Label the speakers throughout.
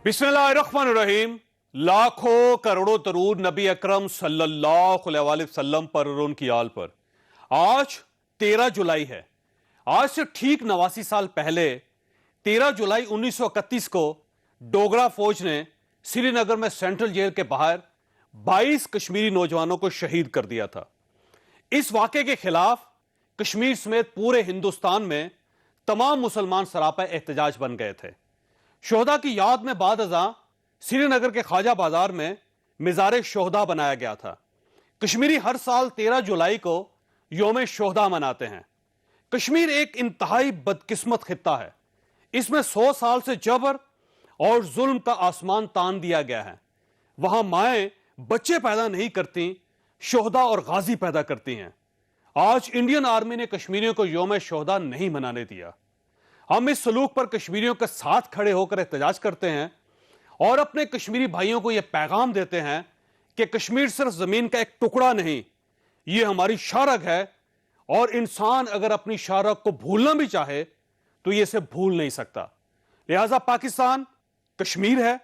Speaker 1: बिस्मिल्लाहिर्रहमानिर्रहीम। लाखों करोड़ों दरूद नबी अकरम सल्लल्लाहु अलैहि वसल्लम पर और उनकी आल पर। आज 13 जुलाई है। आज से ठीक 89 साल पहले 13 जुलाई 1931 को डोगरा फौज ने श्रीनगर में सेंट्रल जेल के बाहर 22 कश्मीरी नौजवानों को शहीद कर दिया था। इस वाक़े के खिलाफ कश्मीर समेत पूरे हिंदुस्तान में तमाम मुसलमान सरापा एहतजाज बन गए थे। शोहदा की याद में बाद अज़ां श्रीनगर के ख्वाजा बाजार में मिज़ार शोहदा बनाया गया था। कश्मीरी हर साल 13 जुलाई को योम शोहदा मनाते हैं। कश्मीर एक इंतहाई बदकिस्मत खित्ता है। इसमें 100 साल से जबर और जुल्म का आसमान तान दिया गया है। वहां माएँ बच्चे पैदा नहीं करती, शोहदा और गाजी पैदा करती हैं। आज इंडियन आर्मी ने कश्मीरियों को योम शोहदा नहीं मनाने दिया। हम इस सलूक पर कश्मीरियों के साथ खड़े होकर एहतजाज करते हैं और अपने कश्मीरी भाइयों को यह पैगाम देते हैं कि कश्मीर सिर्फ जमीन का एक टुकड़ा नहीं, यह हमारी शारग है और इंसान अगर अपनी शारग को भूलना भी चाहे तो यह इसे भूल नहीं सकता। लिहाजा पाकिस्तान कश्मीर है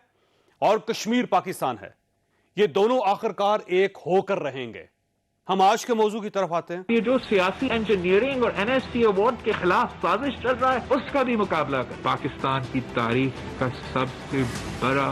Speaker 1: और कश्मीर पाकिस्तान है। ये दोनों आखिरकार एक होकर रहेंगे। हम आज के मौजू की तरफ आते हैं।
Speaker 2: ये जो सियासी इंजीनियरिंग और NSC अवार्ड के खिलाफ साजिश चल रहा है, उसका भी मुकाबला कर। पाकिस्तान की तारीख का सबसे बड़ा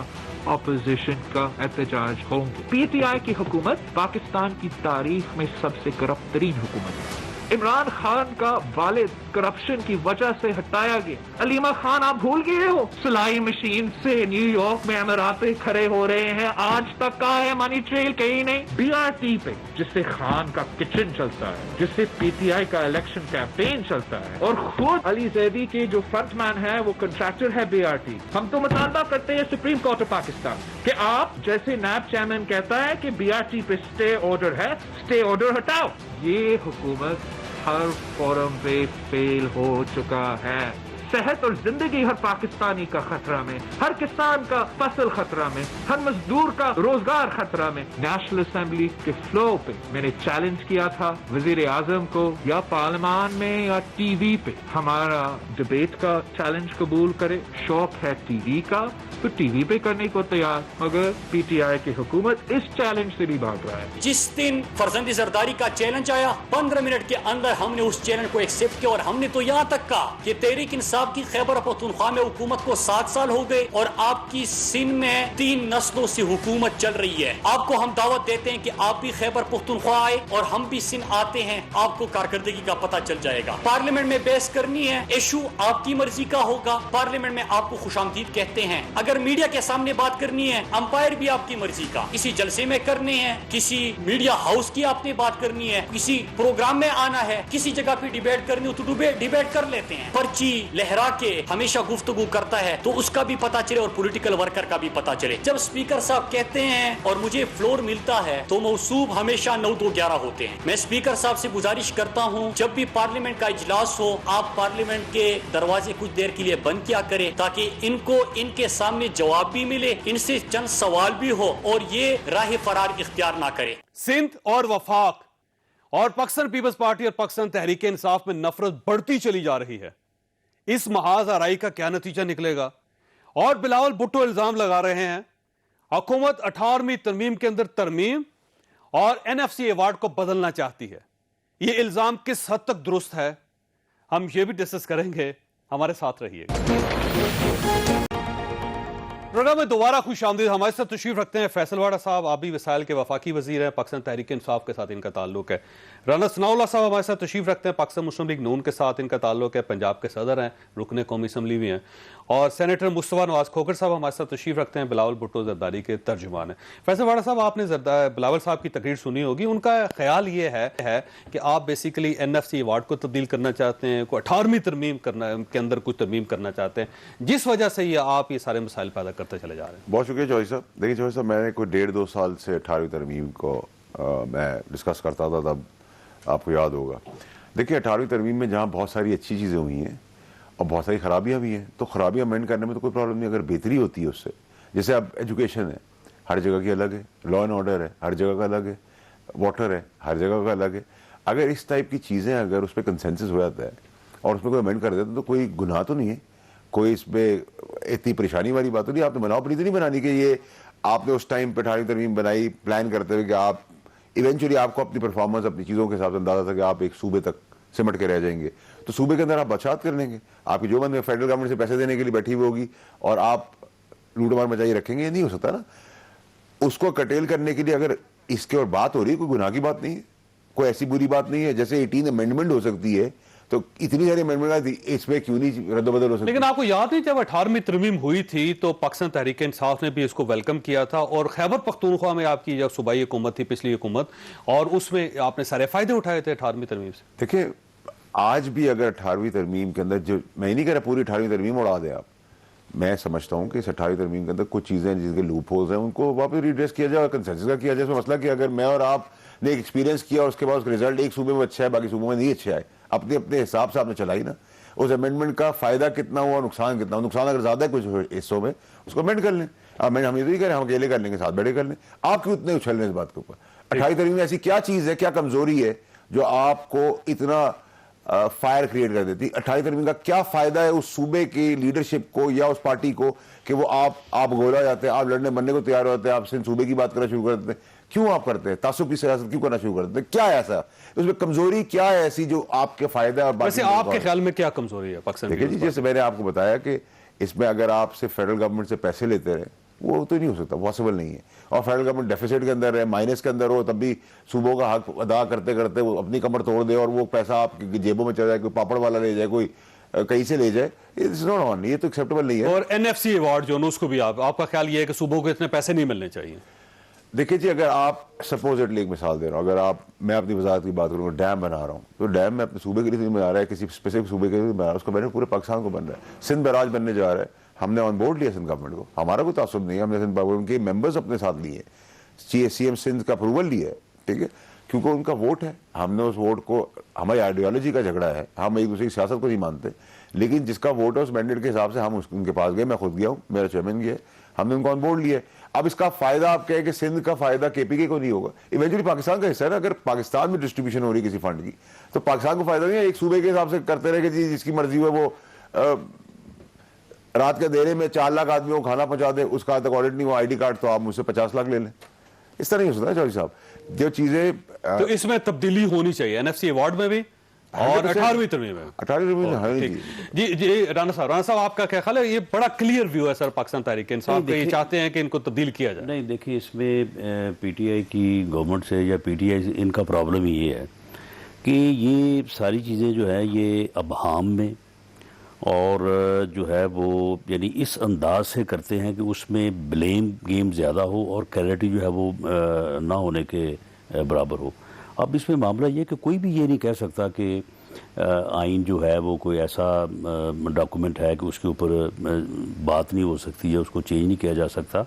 Speaker 2: ऑपोजिशन का एहतजाज होंगे। PTI की हुकूमत पाकिस्तान की तारीख में सबसे करप्ट तरीन हुकूमत है। इमरान खान का वालिद करप्शन की वजह से हटाया गया। अलीमा खान आप भूल गए हो? सिलाई मशीन से न्यूयॉर्क में अमीराते खड़े हो रहे हैं, आज तक का है मनी ट्रेल कहीं नहीं। BRT पे जिससे खान का किचन चलता है, जिससे PTI का इलेक्शन कैंपेन चलता है और खुद अली जैदी के जो फ्रंटमैन है वो कंट्रैक्टर है BRT। हम तो मुतालबा करते हैं सुप्रीम कोर्ट ऑफ पाकिस्तान कि आप जैसे नैब चेयरमैन कहता है कि BRT पे स्टे ऑर्डर है, स्टे ऑर्डर हटाओ। ये हुकूमत हर फोरम पे फेल हो चुका है। सेहत और जिंदगी हर पाकिस्तानी का खतरा में, हर किसान का फसल खतरा में, हर मजदूर का रोजगार खतरा में। नेशनल असेंबली के फ्लो पे मैंने चैलेंज किया था वजीर आजम को, या पार्लियामान में या TV पे हमारा डिबेट का चैलेंज कबूल करे। शौक है TV का तो TV पे करने को तैयार, मगर PTI की हुकूमत इस चैलेंज से भी भाग रहा है।
Speaker 3: जिस दिन फरजंदी जरदारी का चैलेंज आया, 15 मिनट के अंदर हमने उस चैलेंज को एक्सेप्ट किया और हमने तो यहाँ तक कहा कि तहरीक इंसाफ की खैबर पख्तूनख्वा में हुकूमत को 7 साल हो गए और आपकी सिंध में 3 नस्लों से हुकूमत चल रही है। आपको हम दावत देते हैं कि आप भी खैबर पख्तूनख्वा आए और हम भी सिंध आते हैं, आपको कारकर्दगी का पता चल जाएगा। पार्लियामेंट में बहस करनी है, इशू आपकी मर्जी का होगा, पार्लियामेंट में आपको खुशामदीद कहते हैं। अगर मीडिया के सामने बात करनी है, अंपायर भी आपकी मर्जी का, किसी जलसे में करने हैं, किसी मीडिया हाउस की आपने बात करनी है, किसी प्रोग्राम में आना है, किसी जगह पे डिबेट करनी हो तो डिबेट कर लेते हैं। पर्ची लहरा के हमेशा गुफ्तगू करता है तो उसका भी पता चले और पॉलिटिकल वर्कर का भी पता चले। जब स्पीकर साहब कहते हैं और मुझे फ्लोर मिलता है तो मौसूब हमेशा 9-2-11 होते हैं। मैं स्पीकर साहब से गुजारिश करता हूं, जब भी पार्लियामेंट का इजलास हो, आप पार्लियामेंट के दरवाजे कुछ देर के लिए बंद किया करें ताकि इनको इनके सामने जवाब भी मिले, इनसे चंद सवाल भी हो और ये राह फरार इख्तियार ना करे।
Speaker 1: सिंध और वफाक और पाकिस्तान पीपल्स पार्टी और पाकिस्तान तहरीक इंसाफ में नफरत बढ़ती चली जा रही है। इस महाज आराई का क्या नतीजा निकलेगा? और बिलावल भुट्टो इल्जाम लगा रहे हैं हुकूमत 18वीं तरमीम के अंदर तरमीम और NFC अवार्ड को बदलना चाहती है। यह इल्जाम किस हद तक दुरुस्त है, हम ये भी डिस्कस करेंगे। हमारे साथ रहिएगा। प्रोग्राम में दोबारा खुश आमदीद। हमारे साथ तशरीफ रखते हैं फैसल वाड़ा साहब, आबी वसाइल के वफाकी वजीर हैं, पाकिस्तान तहरीक इंसाफ के साथ इनका ताल्लुक है। राना सनाउल्लाह साहब हमारे साथ तशरीफ रखते हैं, पाकिस्तान मुस्लिम लीग नून के साथ इनका ताल्लुक है, पंजाब के सदर हैं, रुकने कौमी असम्बली भी हैं। और सेनेटर मुस्तफा नवाज खोखर साहब हमारे साथ तशरीफ रखते हैं, बिलावल भुट्टो जरदारी के तर्जुमान हैं। फैसल वाड़ा साहब, आपने बिलावल साहब की तकरीर सुनी होगी। उनका ख्याल ये है कि आप बेसिकली NFC अवार्ड को तब्दील करना चाहते हैं, को 18वीं तरमीम के अंदर कुछ तरमीम करना चाहते हैं, जिस वजह से आप ये सारे मसाइल पैदा करते चले जा रहे हैं।
Speaker 4: बहुत शुक्रिया चौधरी साहब। देखिए चौधरी साहब, मैंने कोई 1.5-2 साल से 18वीं तरमीम को मैं डिस्कस करता था, तब आपको याद होगा। देखिए 18वीं तरमीम में जहाँ बहुत सारी अच्छी चीज़ें हुई हैं और बहुत सारी खराबियाँ भी हैं, तो खराबियाँ मेंट करने में तो कोई प्रॉब्लम नहीं। अगर बेहतरी होती है उससे, जैसे अब एजुकेशन है, हर जगह की अलग है, लॉ एंड ऑर्डर है, हर जगह का अलग है, वाटर है, हर जगह का अलग है। अगर इस टाइप की चीज़ें अगर उस पर कंसेंसस हो जाता है और उसमें कोई अमेंड कर देता है तो कोई गुनाह तो नहीं है। कोई इसमें इतनी परेशानी वाली बात तो नहीं। आपने बनाओ नीति नहीं बनानी कि ये आपने उस टाइम पे 18वीं तरमीम बनाई प्लान करते हुए कि आप इवेंचुअली आपको अपनी परफॉर्मेंस अपनी चीज़ों के हिसाब से अंदाजा था कि आप एक सूबे तक सिमट के रह जाएंगे, तो सूबे के अंदर आप बचात कर लेंगे। आपकी जो बंद फेडरल गवर्नमेंट से पैसे देने के लिए बैठी हुई होगी और आप लूटमार मचाई रखेंगे, ये नहीं हो सकता ना। उसको कटेल करने के लिए अगर इसके और बात हो रही है, कोई गुनाह की बात नहीं है, कोई ऐसी बुरी बात नहीं है। जैसे 18 अमेंडमेंट हो सकती है, तो इतनी सारी अमेंडमेंट इसमें क्यों नहीं रद्दबदल हो सकती?
Speaker 1: लेकिन आपको याद नहीं जब 18वीं तरमीम हुई थी तो पाकिस्तान तहरीक इंसाफ ने भी इसको वेलकम किया था, और खैबर पख्तूनख्वा में आपकी जब सूबाई हुकूमत थी पिछली हुकूमत, और उसमें आपने सारे फायदे उठाए थे 18वीं तरमीम से।
Speaker 4: देखिए आज भी अगर 18वीं तरमीम के अंदर, जो मैं नहीं कह रहा पूरी 18वीं तरमीम उड़ा दे आप, मैं समझता हूं कि इस 18वीं तरमीम के अंदर कुछ चीज़ें जिसके लूप होल्स हैं उनको वापस रिड्रेस किया जाए और कंसेंसस का किया जाए। इसमें मसला कि अगर मैं और आप ने एक एक्सपीरियंस किया और उसके बाद उसका रिजल्ट एक सूबे में अच्छा है बाकी सूबों में नहीं अच्छा है, अपने अपने हिसाब से आपने चलाई ना, उस अमेंडमेंट का फायदा कितना हुआ, नुकसान कितना हुआ। नुकसान अगर ज्यादा है कुछ हिस्सों में उसको अमेंड कर लें। अब हम ये तो नहीं कह रहे हम अकेले कर लेंगे, साथ बैठे कर लें। आप क्यों इतने उछल रहे हैं इस बात के ऊपर? 18वीं तरमीम में ऐसी क्या चीज़ है, क्या कमजोरी है जो आपको इतना फायर क्रिएट कर देती? 18वीं तरमीम का क्या फायदा है उस सूबे की लीडरशिप को या उस पार्टी को कि वो आप गोला जाते हैं, आप लड़ने बनने को तैयार होते हैं, आप सिंध सूबे की बात करना शुरू कर देते हैं? क्यों आप करते हैं? तासुब की सियासत क्यों करना शुरू कर देते हैं? क्या है ऐसा उसमें कमजोरी, क्या है ऐसी जो आपके फायदा है? और
Speaker 1: वैसे आपके ख्याल में क्या कमजोरी है पाकिस्तान?
Speaker 4: देखिए जी, जैसे मैंने आपको बताया कि इसमें अगर आप सिर्फ फेडरल गवर्नमेंट से पैसे लेते रहे, वो तो नहीं हो सकता, पॉसिबल नहीं है। और फेडरल गवर्नमेंट डेफिसिट के अंदर है, माइनस के अंदर हो, तब भी सूबों का हक अदा करते करते वो अपनी कमर तोड़ दे और वो पैसा आपकी जेबों में चला जाए, कोई पापड़ वाला ले जाए, कोई कहीं से ले जाए, इट्स नॉट ऑन, ये तो एक्सेप्टेबल नहीं है।
Speaker 1: और एनएफसी अवार्ड जो है उसको भी आपका ख्याल ये है कि सूबों को इतने पैसे नहीं मिलने चाहिए?
Speaker 4: देखिए जी, अगर आप सपोजिटली एक मिसाल दे रहा हूँ, अगर मैं अपनी वजारत की बात करूँ, डैम बना रहा हूँ, तो डैम में अपने सूबे के लिए नहीं बना रहा है, किसी स्पेसिफिक सूबे के लिए बना रहा है, उसका बेनिफिट पूरे पाकिस्तान को बन रहा है। सिंध बैराज बनने जा रहा है, हमने ऑन बोर्ड लिया सिंध गवर्नमेंट को, हमारा कोई तासुब नहीं है, हमने सिंध गवर्नमेंट के मेंबर्स अपने साथ लिए, सीएम सिंध का अप्रूवल लिया है, ठीक है, क्योंकि उनका वोट है। हमने उस वोट को, हमारी आइडियोलॉजी का झगड़ा है, हम एक दूसरे की सियासत को नहीं मानते, लेकिन जिसका वोट है उस मैंडेट के हिसाब से हम उनके पास गए, मैं खुद गया हूँ, मेरा चेयरमैन गया, हमने उनको ऑन बोर्ड लिया। अब इसका फायदा आप कहें कि सिंध का फायदा केपीके को नहीं होगा, इवेंचुअली पाकिस्तान का हिस्सा है ना। अगर पाकिस्तान में डिस्ट्रीब्यूशन हो रही है किसी फंड की, तो पाकिस्तान को फायदा नहीं है। एक सूबे के हिसाब से करते रहे कि जी जिसकी मर्जी हुआ वो रात के देरे में 4 लाख आदमियों को खाना पहुंचा दे, उसका तक ऑडिट नहीं हुआ, आईडी कार्ड तो आप मुझसे 50 लाख ले लें। इस तरह नहीं हो सकता चौधरी साहब, जो चीजें
Speaker 1: तो इसमें तब्दीली होनी चाहिए एनएफसी अवार्ड में भी और 18वीं तरमीम में।
Speaker 4: 18वीं तरमीम
Speaker 1: जी जी राना साहब आपका क्या ख्याल है? ये बड़ा क्लियर व्यू है सर पाकिस्तान तहरीक इंसाफ, ये चाहते हैं कि इनको तब्दील किया जाए।
Speaker 5: नहीं देखिए, इसमें पीटीआई की गवर्नमेंट से या पीटीआई इनका प्रॉब्लम ही ये है कि ये सारी चीज़ें जो है ये अबहाम में और जो है वो यानी इस अंदाज से करते हैं कि उसमें ब्लेम गेम ज़्यादा हो और क्लैरिटी जो है वो ना होने के बराबर हो। अब इसमें मामला ये कि कोई भी ये नहीं कह सकता कि आइन जो है वो कोई ऐसा डॉक्यूमेंट है कि उसके ऊपर बात नहीं हो सकती या उसको चेंज नहीं किया जा सकता।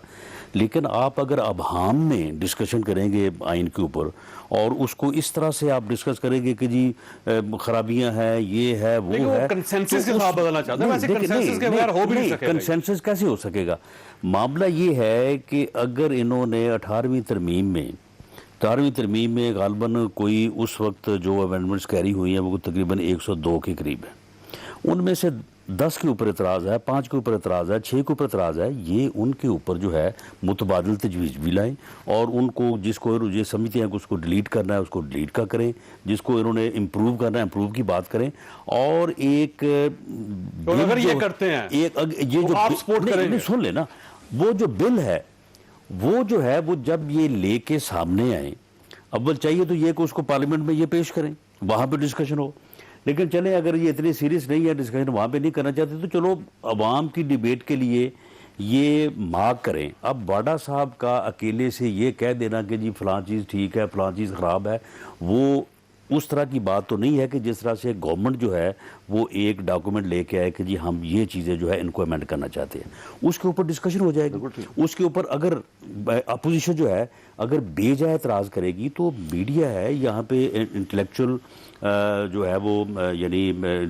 Speaker 5: लेकिन आप अगर अबहाम में डिस्कशन करेंगे आइन के ऊपर और उसको इस तरह से आप डिस्कस करेंगे कि जी खराबियां हैं, ये है, वो है,
Speaker 1: कंसेंसस के साथ बदलना चाहते हैं, वैसे कंसेंसस के बगैर हो भी नहीं सकेगा।
Speaker 5: कंसेंसस कैसे हो सकेगा? मामला ये है कि अगर इन्होंने 18वीं तरमीम में गालबन कोई उस वक्त जो अमेंडमेंट्स कैरी हुई हैं वो तकरीबन 102 के करीब है, उनमें से 10 के ऊपर एतराज़ है, 5 के ऊपर एतराज़ है, 6 के ऊपर एतराज़ है, ये उनके ऊपर जो है मुतबादिल तजवीज़ भी लाएँ और उनको जिसको ये समझते हैं कि उसको डिलीट करना है उसको डिलीट का करें, जिसको इन्होंने इम्प्रूव करना है इम्प्रूव की बात करें। और एक
Speaker 1: अगर ये करते हैं
Speaker 5: ये जो आप सपोर्ट करेंगे, सुन लेना, वो जो बिल है वो जो है वो जब ये लेके सामने आए, अव्वल चाहिए तो ये कि उसको पार्लियामेंट में ये पेश करें, वहाँ पे डिस्कशन हो। लेकिन चले अगर ये इतनी सीरियस नहीं है, डिस्कशन वहाँ पे नहीं करना चाहते, तो चलो अवाम की डिबेट के लिए ये मार्क करें। अब वाडा साहब का अकेले से ये कह देना कि जी फ़लाँ चीज़ ठीक है फ़लाँ चीज़ ख़राब है, वो उस तरह की बात तो नहीं है कि जिस तरह से गवर्नमेंट जो है वो एक डॉक्यूमेंट लेके आए कि जी हम ये चीज़ें जो है इनको अमेंड करना चाहते हैं, उसके ऊपर डिस्कशन हो जाएगी। उसके ऊपर अगर अपोजिशन जो है अगर बेजा एतराज़ करेगी तो मीडिया है यहाँ पे इंटेलेक्चुअल जो है वो यानी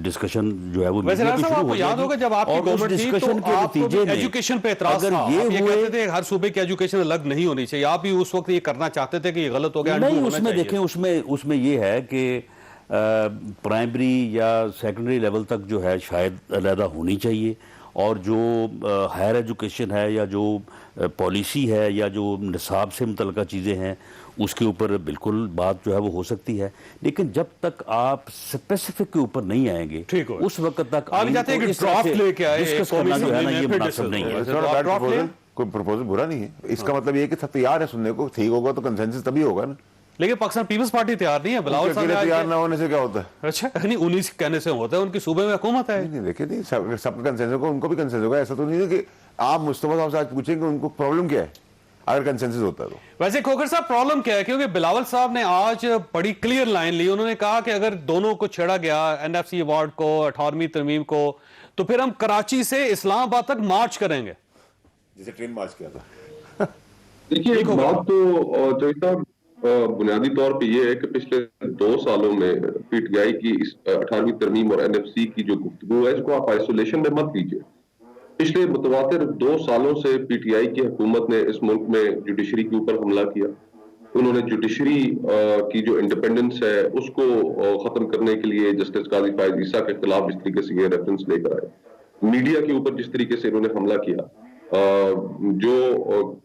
Speaker 5: डिस्कशन जो है वो
Speaker 1: वैसे आपको याद होगा जब आपकी गवर्नमेंट थी तो आपको एजुकेशन पे एतराज़ था, ये कहते थे हर सूबे की एजुकेशन अलग नहीं होनी चाहिए, आप भी उस वक्त ये करना चाहते थे कि ये गलत हो गया।
Speaker 5: नहीं, उसमें देखें उसमें ये है कि प्राइमरी या सेकेंडरी लेवल तक जो है शायद अलहदा होनी चाहिए और जो हायर एजुकेशन है या जो पॉलिसी है या जो निसाब से मुतल्लिका चीज़ें हैं उसके ऊपर बिल्कुल बात जो है वो हो सकती है, लेकिन जब तक आप स्पेसिफिक के ऊपर नहीं आएंगे
Speaker 1: ठीक हो
Speaker 5: उस वक्त तक
Speaker 1: आप चाहते हैं कि ड्राफ्ट लेके आए,
Speaker 5: डिस्कस करना जो है ना ये मुनासिब नहीं है।
Speaker 4: It's not a bad proposal. कोई प्रपोजल बुरा नहीं है, इसका मतलब ये है कि सब तैयार है सुनने को, ठीक होगा तो कंसेंसस तभी होगा ना।
Speaker 1: लेकिन पाकिस्तान पीपल्स पार्टी तैयार नहीं है। बिलावल साहब
Speaker 4: तैयार ना होने से क्या होता है?
Speaker 1: अच्छा नहीं, उन्हीं के कहने से होता है, उनकी सूबे में हुकूमत है।
Speaker 4: नहीं देखिए, नहीं सबका कंसेंसस होगा, उनको भी कंसेंसस होगा। ऐसा तो नहीं है कि आप मुस्तफा साहब से आज पूछेंगे उनको प्रॉब्लम क्या है अगर कंसेंसस होता है तो।
Speaker 1: वैसे खोखर साहब प्रॉब्लम क्या है, क्योंकि बिलावल साहब ने आज बड़ी क्लियर लाइन ली, उन्होंने कहा कि अगर दोनों को छेड़ा गया, एनएफसी अवार्ड को, 18वीं तरमीम को, तो फिर हम कराची से इस्लामाबाद तक मार्च करेंगे,
Speaker 4: जैसे ट्रेन मार्च किया था।
Speaker 6: देखिए बात तो जो साहब बुनियादी तौर पे ये है कि पिछले 2 सालों में पीटीआई की इस 18वीं तरमीम और एनएफसी की जो गुफ्तगू है इसको आप आइसोलेशन में मत लीजिए। पिछले मुतवातिर 2 सालों से पीटीआई की हुकूमत ने इस मुल्क में जुडिशरी के ऊपर हमला किया। उन्होंने जुडिशरी की जो इंडिपेंडेंस है उसको खत्म करने के लिए जस्टिस काजी फायज ईसा के खिलाफ जिस तरीके से ये रेफरेंस लेकर आए, मीडिया के ऊपर जिस तरीके से इन्होंने हमला किया, जो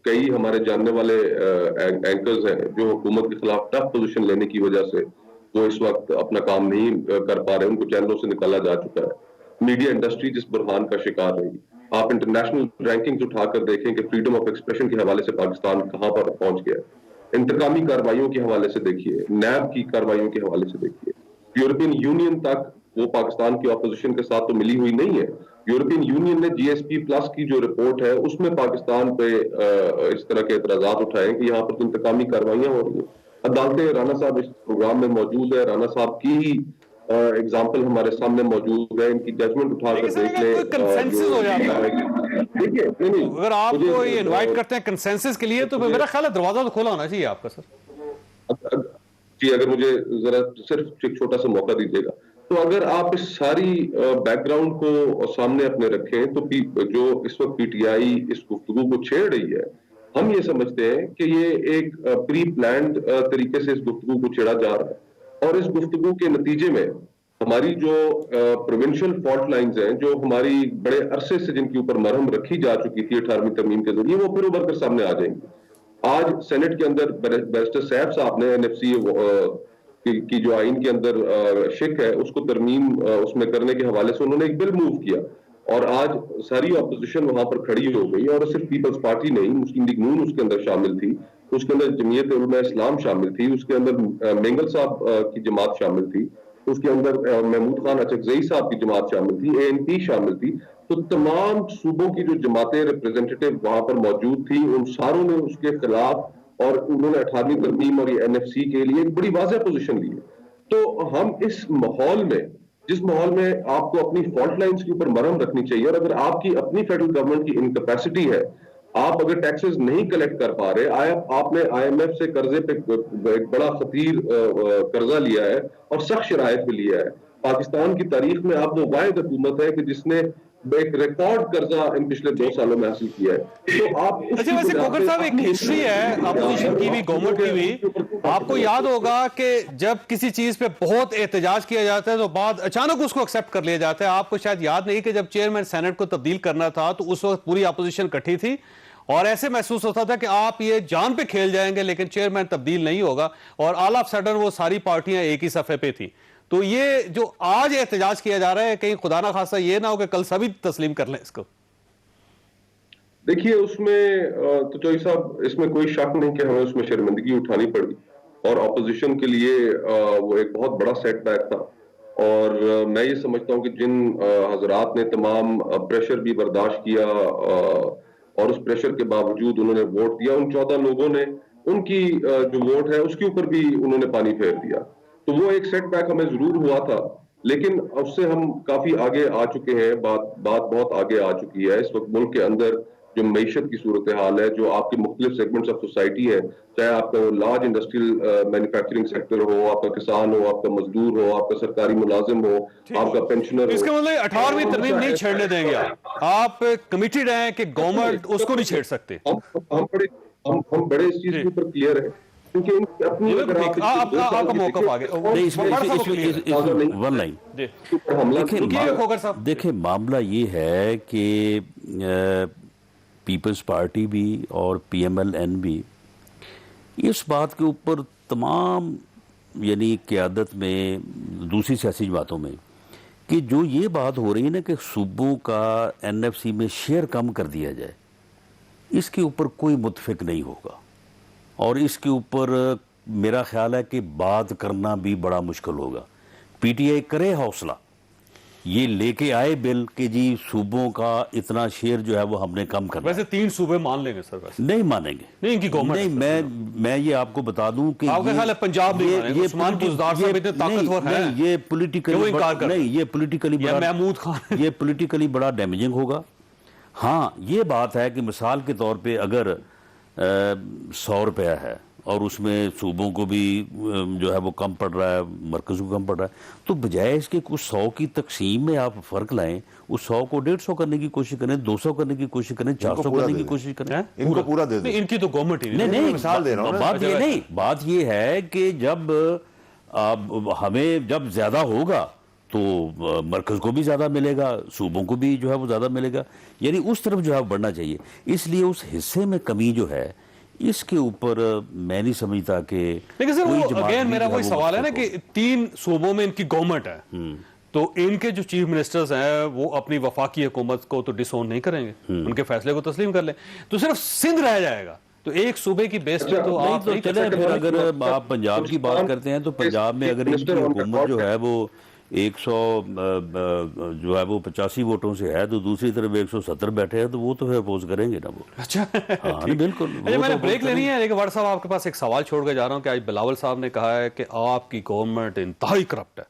Speaker 6: कई हमारे जानने वाले एंकर्स हैं जो हुकूमत के खिलाफ टफ पोजीशन लेने की वजह से वो इस वक्त अपना काम नहीं कर पा रहे, उनको चैनलों से निकाला जा चुका है। मीडिया इंडस्ट्री जिस बुरहान का शिकार रही, आप इंटरनेशनल रैंकिंग्स उठाकर देखें कि फ्रीडम ऑफ एक्सप्रेशन के हवाले से पाकिस्तान कहां पर पहुंच गया है। इंतकामी कार्रवाइयों के हवाले से देखिए, नैब की कार्रवाइयों के हवाले से देखिए, यूरोपियन यूनियन तक वो पाकिस्तान की ऑपोजिशन के साथ तो मिली हुई नहीं है। यूरोपियन यूनियन ने जीएसपी प्लस की जो रिपोर्ट है उसमें पाकिस्तान पे इस तरह के एतराजात उठाए कि यहाँ पर तो इंतकामी कार्रवाइयां हो रही है। अदालतें, राना साहब इस प्रोग्राम में मौजूद है, राना साहब की ही एग्जाम्पल हमारे सामने मौजूद है, इनकी जजमेंट उठाकर देख ले।
Speaker 1: कंसेंसिस हो जाता है,
Speaker 6: देखिए नहीं,
Speaker 1: अगर आपको ये इनवाइट करते हैं कंसेंसस के लिए तो फिर मेरा ख्याल है दरवाजा तो खुला होना चाहिए आपका सर।
Speaker 6: जी अगर मुझे जरा सिर्फ एक छोटा सा मौका दीजिएगा, तो अगर आप इस सारी बैकग्राउंड को सामने अपने रखें तो जो इस वक्त पीटीआई इस गुफ्तगू को छेड़ रही है, हम ये समझते हैं कि ये एक प्री प्लान्ड तरीके से इस गुफ्तगू को छेड़ा जा रहा है, और इस गुफ्तगू के नतीजे में हमारी जो प्रोविंशियल फॉल्ट लाइंस हैं, जो हमारी बड़े अरसे से जिनके ऊपर मरहम रखी जा चुकी थी 18वीं तरमीम के जरिए, वो फिर उभर कर सामने आ जाएंगी। आज सेनेट के अंदर बैरिस्टर सैफ साहब ने एनएफसी की जो आइन के अंदर शिक है उसको तरमीम उसमें करने के हवाले से उन्होंने एक बिल मूव किया, और आज सारी ऑपोजिशन वहां पर खड़ी हो गई, और सिर्फ पीपल्स पार्टी नहीं, मुस्लिम लीग नून उसके अंदर शामिल थी, उसके अंदर जमीयत उलमा इस्लाम शामिल थी, उसके अंदर मेंगल साहब की जमात शामिल थी, उसके अंदर महमूद खान अचकजई साहब की जमात शामिल थी, एएनपी शामिल थी। तो तमाम सूबों की जो जमातें रिप्रेजेंटेटिव वहां पर मौजूद थी, उन सारों ने उसके खिलाफ, और उन्होंने 18वीं तरमीम और ये एनएफसी के लिए एक बड़ी वाज़ेह पोजीशन ली है। तो हम इस माहौल में, जिस माहौल में आपको अपनी फॉल्ट लाइंस के ऊपर मरहम रखनी चाहिए, और अगर आपकी अपनी फेडरल गवर्नमेंट की इनकैपेसिटी है, आप अगर टैक्सेस नहीं कलेक्ट कर पा रहे, आपने आईएमएफ से कर्जे पे एक बड़ा खतीर कर्जा लिया है और सख्त शराइत पे लिया है। पाकिस्तान की तारीख में आप वो वाहिद हुकूमत है कि जिसने एक रिकॉर्ड कर्जा इन पिछले 2 सालों में हासिल किया है। तो आप
Speaker 1: अच्छा, वैसे खोखर साहब एक हिस्ट्री है अपोजिशन की भी, गवर्नमेंट की भी। आपको याद होगा कि जब किसी चीज पे बहुत एहतजाज किया जाता है तो बाद अचानक उसको एक्सेप्ट कर लिया जाता है। आपको शायद याद नहीं कि जब चेयरमैन सेनेट को तब्दील करना था तो उस वक्त पूरी अपोजिशन इकट्ठी थी और ऐसे महसूस होता था कि आप ये जान पे खेल जाएंगे लेकिन चेयरमैन तब्दील नहीं होगा, और ऑल ऑफ सडन वो सारी पार्टियां एक ही सफे पे थी। तो ये जो आज एहतजाज किया जा रहा है, कहीं खुदा ना खासा ये ना हो कि कल सभी तस्लीम कर लें इसको।
Speaker 6: देखिए उसमें तो चौधरी साहब, इसमें कोई शक नहीं कि हमें उसमें शर्मिंदगी उठानी पड़ी, और ऑपोजिशन के लिए वो एक बहुत बड़ा सेटबैक था। और मैं ये समझता हूँ कि जिन हजरात ने तमाम प्रेशर भी बर्दाश्त किया और उस प्रेशर के बावजूद उन्होंने वोट दिया, उन 14 लोगों ने उनकी जो वोट है उसके ऊपर भी उन्होंने पानी फेर दिया। तो वो एक सेटबैक हमें जरूर हुआ था, लेकिन उससे हम काफी आगे आ चुके हैं। बात बहुत आगे आ चुकी है। इस वक्त मुल्क के अंदर जो मईशत की सूरत हाल है, जो आपके मुख्तलिफ सेगमेंट्स ऑफ सोसाइटी है, चाहे आपका लार्ज इंडस्ट्रियल मैन्युफैक्चरिंग सेक्टर हो, आपका किसान हो, आपका मजदूर हो, आपका सरकारी मुलाजिम हो, आपका पेंशनर हो,
Speaker 1: इसका मतलब 18वीं तरमीम नहीं छेड़ने देंगे आप कमिटेड हैं कि गवर्नमेंट उसको नहीं छेड़ सकते।
Speaker 6: हम बड़े इस चीज के ऊपर क्लियर है क्योंकि इनकी अपनी अगर आप
Speaker 1: आपका मौका आ गया
Speaker 5: नहीं, इसमें वन लाइन
Speaker 6: हमला
Speaker 5: देखिए मामला ये है कि पीपल्स पार्टी भी और PMLN भी इस बात के ऊपर तमाम यानी क़यादत में दूसरी सियासी बातों में कि जो ये बात हो रही है ना कि सूबों का NFC में शेयर कम कर दिया जाए, इसके ऊपर कोई मुतफिक नहीं होगा और इसके ऊपर मेरा ख्याल है कि बात करना भी बड़ा मुश्किल होगा। PTI करे हौसला, ये लेके आए बिल कि जी सूबों का इतना शेयर जो है वो हमने कम करना।
Speaker 1: वैसे 3 सूबे मान लेंगे सर? वैसे
Speaker 5: नहीं मानेंगे,
Speaker 1: नहीं इनकी गवर्नमेंट
Speaker 5: नहीं। मैं ये आपको बता दूं कि
Speaker 1: आपका ख्याल है पंजाब नहीं मानेगा? उस्मान बुज़दार साहब इतने ताकतवर हैं,
Speaker 5: ये पॉलिटिकली नहीं, ये पॉलिटिकली बड़ा
Speaker 1: महमूद खान
Speaker 5: ये पॉलिटिकली बड़ा डैमेजिंग होगा। हाँ ये बात है कि मिसाल के तौर पे अगर 100 रुपया है और उसमें सूबों को भी जो है वो कम पड़ रहा है, मरकज़ को कम पड़ रहा है, तो बजाय इसके कुछ 100 की तकसीम में आप फ़र्क लाएं, उस 100 को 150 करने की कोशिश करें, 200 करने की कोशिश करें, 400 करने की कोशिश करें।
Speaker 4: इनको पूरा दे दो।
Speaker 1: इनकी तो गवर्नमेंट ही
Speaker 5: नहीं,
Speaker 4: मिसाल दे रहा हूं।
Speaker 5: बात ये नहीं, बात ये है कि जब हमें जब ज्यादा होगा तो मरकज को भी ज्यादा मिलेगा, सूबों को भी जो है वो ज्यादा मिलेगा, यानी उस तरफ जो है बढ़ना चाहिए। इसलिए उस हिस्से में कमी जो है इसके ऊपर मैं नहीं समझता कि
Speaker 1: लेकिन सर वो अगेन मेरा वही सवाल है ना कि 3 सूबों में इनकी गवर्नमेंट है, तो इनके जो चीफ मिनिस्टर्स हैं वो अपनी वफाकी हुकूमत को तो डिसोन नहीं करेंगे, उनके फैसले को तस्लीम कर लें, तो सिर्फ सिंध रह जाएगा। तो एक सूबे की बेस पे तो आप
Speaker 5: नहीं चले। फिर अगर आप पंजाब की बात करते हैं तो पंजाब में अगर इनकी हुकूमत जो है वो 100 जो है वो 85 वोटों से है, तो दूसरी तरफ 170 बैठे हैं, तो वो तो फिर अपोज करेंगे ना वो।
Speaker 1: अच्छा
Speaker 5: हाँ नहीं बिल्कुल।
Speaker 1: मैंने ब्रेक लेनी है, लेकिन साहब आपके पास एक सवाल छोड़ के जा रहा हूँ कि आज बिलावल साहब ने कहा है कि आपकी गवर्नमेंट इंतहाई करप्ट है,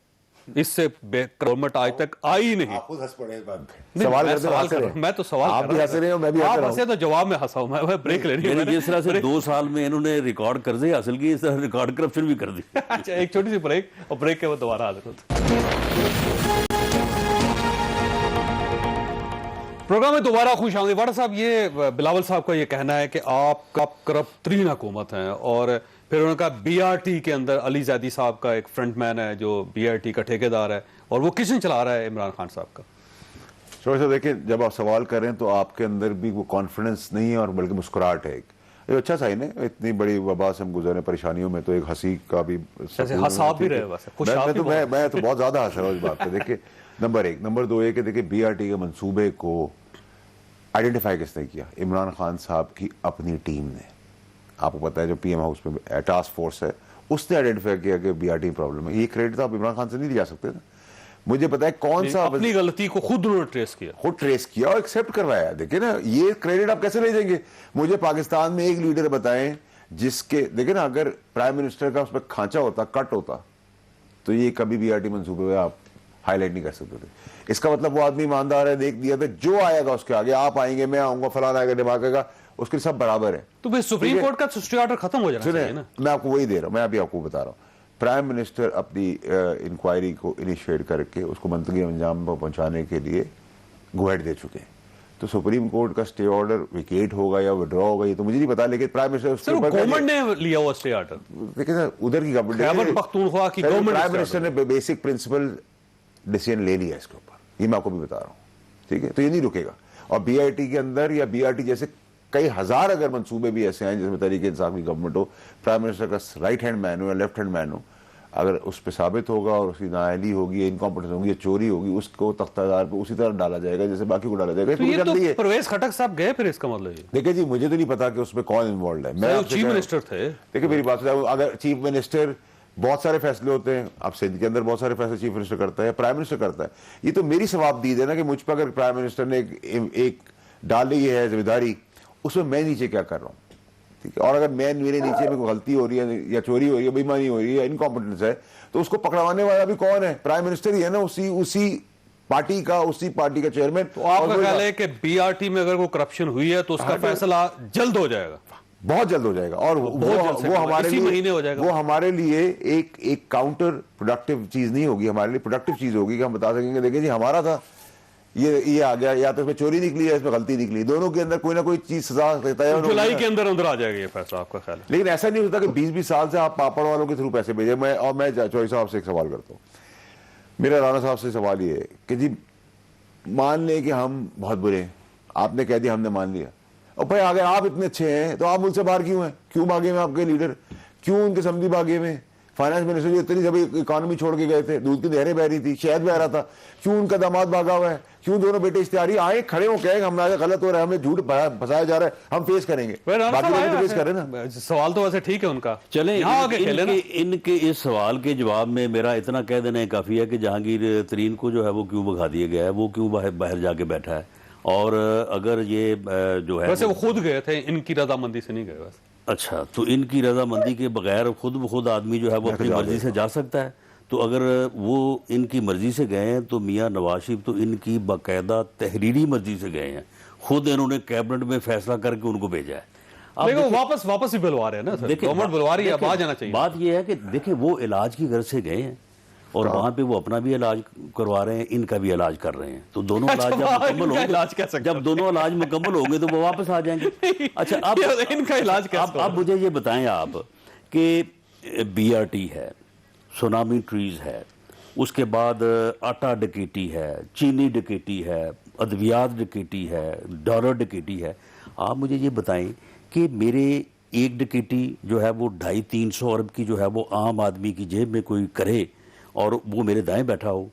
Speaker 1: इससे गवर्नमेंट आज तक आई नहीं।
Speaker 4: आप खुद हंस पड़े इस बात पे।
Speaker 1: सवाल कर रहा हूं, मैं तो सवाल
Speaker 4: आप भी हंस रहे हो, मैं भी हंस रहा हूं।
Speaker 1: तो जवाब में हंसा हूं मैं। ब्रेक लेनी है।
Speaker 5: जिस तरह से 2 साल में इन्होंने रिकॉर्ड कर्जे हासिल किए, इस तरह रिकॉर्ड करप्शन भी कर दी।
Speaker 1: अच्छा एक छोटी सी ब्रेक, और ब्रेक के बाद दोबारा हाजिर होते प्रोग्राम में। दोबारा खुश आमदीद। वाडा साहब, ये बिलावल साहब का ये कहना है कि आप करप्ट तरीन हुकूमत हैं, और फिर उन्होंने कहा BRT के अंदर अली जैदी साहब का एक फ्रंटमैन है जो BRT का ठेकेदार है, और वो किशन चला रहा है इमरान खान साहब का।
Speaker 4: शोर साहब देखिए, जब आप सवाल कर रहे हैं तो आपके अंदर भी वो कॉन्फिडेंस नहीं है और बल्कि मुस्कुराहट है। ये अच्छा साइन है, इतनी बड़ी वबा से हम गुजरे परेशानियों में, तो एक हंसी का भी
Speaker 1: हंसाब भी रहे।
Speaker 4: मैं तो बहुत ज्यादा हंस रहा हूँ इस बात पे। देखिए नंबर 1, नंबर 2 ये कि देखिए BRT के मंसूबे को आइडेंटिफाई किसने किया? इमरान खान साहब की अपनी टीम ने। आपको पता है जो PM हाउस में टास्क फोर्स है उसने आइडेंटिफाई किया कि BRT प्रॉब्लम है। ये क्रेडिट तो आप इमरान खान से नहीं लिया सकते ना। मुझे पता है कौन सा
Speaker 1: अपनी गलती को खुद उन्होंने ट्रेस किया
Speaker 4: और एक्सेप्ट करवाया। देखिए ना, ये क्रेडिट आप कैसे ले देंगे? मुझे पाकिस्तान में एक लीडर बताएं जिसके, देखिए ना, अगर प्राइम मिनिस्टर का उसमें खांचा होता, कट होता, तो ये कभी BRT मंसूबे में आप हाईलाइट नहीं कर सकते थे। इसका मतलब वो आदमी ईमानदार है, देख दिया था जो आएगा उसके आगे, आप आएंगे, मैं आऊंगा, फलाना आएगा, दिमाग आएगा, उसके सब बराबर है।
Speaker 1: तो सुप्रीम कोर्ट का सस्टे ऑर्डर खत्म हो जाना चाहिए ना।
Speaker 4: मैं आपको वही दे रहा हूं, मैं अभी आपको बता रहा हूं। प्राइम मिनिस्टर अपनी इंक्वायरी को इनिशिएट करके उसको मंतकी अंजाम पर पहुंचाने के लिए गो-अहेड दे चुके हैं। तो सुप्रीम कोर्ट का स्टे ऑर्डर विकेट होगा या विड्रॉ होगा ये तो मुझे नहीं पता, लेकिन प्राइम मिनिस्टर
Speaker 1: गवर्नमेंट ने लिया हुआ स्टे ऑर्डर।
Speaker 4: देखिए ना, उधर की गवर्नमेंट, प्राइम मिनिस्टर ने बेसिक प्रिंसिपल डिसीजन ले लिया इसके ऊपर, ये मैं आपको भी बता रहा हूँ, ठीक है? तो ये नहीं रुकेगा। और BRT के अंदर या BRT जैसे कई हजार अगर मंसूबे भी ऐसे हैं जिसमें तरीके इंसाफ की गवर्नमेंट हो, प्राइम मिनिस्टर का राइट हैंड मैन हो या लेफ्ट हैंड मैन हो, अगर उस पर साबित होगा और उसकी नाअहली होगी, इनकॉम्पिटेंस होगी या चोरी होगी, उसको तख्तादार पे उसी तरह डाला जाएगा जैसे बाकी को डाला जाएगा।
Speaker 1: तो ये तो परवेज खटक साहब गए, फिर इसका मतलब ये
Speaker 4: देखिए जी, मुझे तो नहीं पता कि उसमें कौन इन्वॉल्व है। मैं
Speaker 1: चीफ मिनिस्टर थे।
Speaker 4: देखिए मेरी बात, अगर चीफ मिनिस्टर, बहुत सारे फैसले होते हैं, अब सिंध के अंदर बहुत सारे फैसले चीफ मिनिस्टर करता है, प्राइम मिनिस्टर करता है। ये तो मेरी सवाबदीद है ना कि मुझ पर अगर प्राइम मिनिस्टर ने एक डाली है जिम्मेदारी, उसमें मैं नीचे क्या कर रहा हूँ, ठीक है? और अगर मेरे नीचे में कोई गलती हो रही है या चोरी हो रही है, बेईमानी हो रही है, इनकॉम्पिटेंस है, तो उसको पकड़वाने वाला भी कौन है? प्राइम मिनिस्टर ही है ना, उसी पार्टी का चेयरमैन।
Speaker 1: तो आपका ख्याल है कि BRT में अगर कोई करप्शन हुई है तो उसका फैसला जल्द हो जाएगा?
Speaker 4: बहुत जल्द हो जाएगा, और वो हमारे लिए महीने हो जाएगा। वो हमारे लिए एक काउंटर प्रोडक्टिव चीज नहीं होगी, हमारे लिए प्रोडक्टिव चीज होगी कि हम बता सकेंगे देखिए जी हमारा था, ये आ गया, या तो इसमें चोरी निकली या इसमें गलती निकली, दोनों के अंदर कोई ना कोई चीज सजा देता है।
Speaker 1: जुलाई के अंदर अंदर आ जाएगा ये फैसला, आपका ख्याल है?
Speaker 4: लेकिन ऐसा नहीं होता कि 20-20 साल से आप पापड़ वालों के थ्रू पैसे भेजे। मैं चौधरी साहब से एक सवाल करता हूँ, मेरा राणा साहब से सवाल ये है कि जी मान लें कि हम बहुत बुरे हैं, आपने कह दिया, हमने मान लिया, और भाई अगर आप इतने अच्छे हैं तो आप मुझसे बाहर क्यों हैं? क्यों भागे में आपके लीडर? क्यों उनके समझी भागे में? फाइनेंस मिनिस्टर जो इतनी जब इकोनॉमी छोड़ के गए थे, दूध की नहरें बह रही थी, शहद बह रहा था, क्यों उनका दामाद भागा हुआ है? क्यों दोनों बेटे इश्तिहारी आए खड़े हो कहे हमारा गलत हो रहा है, हमें झूठ फंसाया जा रहा है, हम फेस करेंगे, बाकी लोग तो फेस करें ना।
Speaker 1: सवाल तो वैसे ठीक है उनका,
Speaker 5: चले
Speaker 1: यहाँ आगे खेले ना।
Speaker 5: इनके इस सवाल के जवाब में मेरा इतना कह देना काफी है कि जहांगीर तरीन को जो है वो क्यों भगा दिया गया है, वो क्यों बाहर जाके बैठा है, और अगर ये जो है
Speaker 1: वैसे वो खुद गए थे, इनकी रजामंदी से नहीं गए वैसे।
Speaker 5: अच्छा, तो इनकी रजामंदी के बगैर खुद आदमी जो है वो अपनी मर्जी से जा सकता है? तो अगर वो इनकी मर्जी से गए हैं तो मियां नवाज शरीफ तो इनकी बाकायदा तहरीरी मर्जी से गए हैं, खुद इन्होंने कैबिनेट में फैसला करके उनको भेजा है। अब
Speaker 1: देखो वापस ही बुलवा रहे हैं ना सर, गवर्नमेंट बुलवा रही है, अब आ जाना चाहिए।
Speaker 5: बात ये है कि देखिए वो इलाज की गर्ज से गए हैं और वहां पे वो अपना भी इलाज करवा रहे हैं, इनका भी इलाज कर रहे हैं, तो दोनों इलाज जब मुकम्मल होंगे, जब दोनों इलाज मुकम्मल होंगे तो वो वापस आ जाएंगे। अच्छा, अब
Speaker 1: इनका इलाज कैसे?
Speaker 5: अब मुझे ये बताएं आप कि BRT है, सुनामी ट्रीज है, उसके बाद आटा डकैती है, चीनी डकैती है, अद्वियात डकैती है, डॉलर डकैती है। आप मुझे ये बताएं कि मेरे एक डकैती जो है वो 250-300 अरब की जो है वो आम आदमी की जेब में कोई करे और वो मेरे दाएं बैठा हो,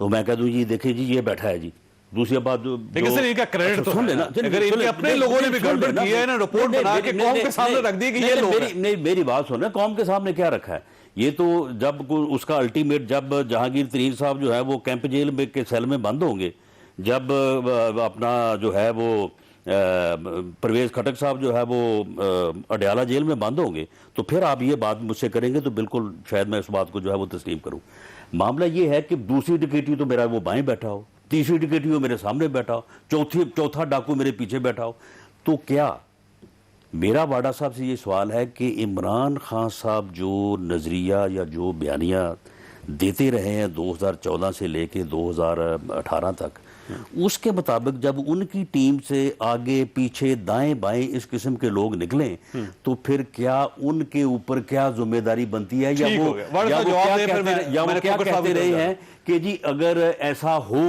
Speaker 5: तो मैं कह दूं जी देखिए जी ये बैठा है जी। दूसरी बात
Speaker 1: लेकिन सर इनका क्रेडिट तो सुन लेना, अगर इनके अपने लोगों ने भी गड़बड़ की है ना, रिपोर्ट बना के कौम के सामने रख दी कि ये लोग हैं।
Speaker 5: मेरी बात सुन, कौम के सामने क्या रखा है? ये तो जब उसका अल्टीमेट, जब जहांगीर तरीन साहब जो है वो कैंप जेल में के सेल में बंद होंगे, जब अपना जो है वो परवेज खटक साहब जो है वो अडयाला जेल में बंद होंगे, तो फिर आप ये बात मुझसे करेंगे तो बिल्कुल शायद मैं इस बात को जो है वो तस्लीम करूं। मामला ये है कि दूसरी डकैती तो मेरा वो बाएं बैठा हो, तीसरी डकैती वो मेरे सामने बैठा हो, चौथा डाकू मेरे पीछे बैठा हो, तो क्या मेरा वाडा साहब से ये सवाल है कि इमरान खान साहब जो नज़रिया या जो बयानिया देते रहे हैं 2014 से लेके 2018 तक, उसके मुताबिक जब उनकी टीम से आगे पीछे दाएं बाएं इस किस्म के लोग निकले तो फिर क्या उनके ऊपर क्या जिम्मेदारी बनती है, या वो क्या कहते रहे हैं कि जी अगर ऐसा हो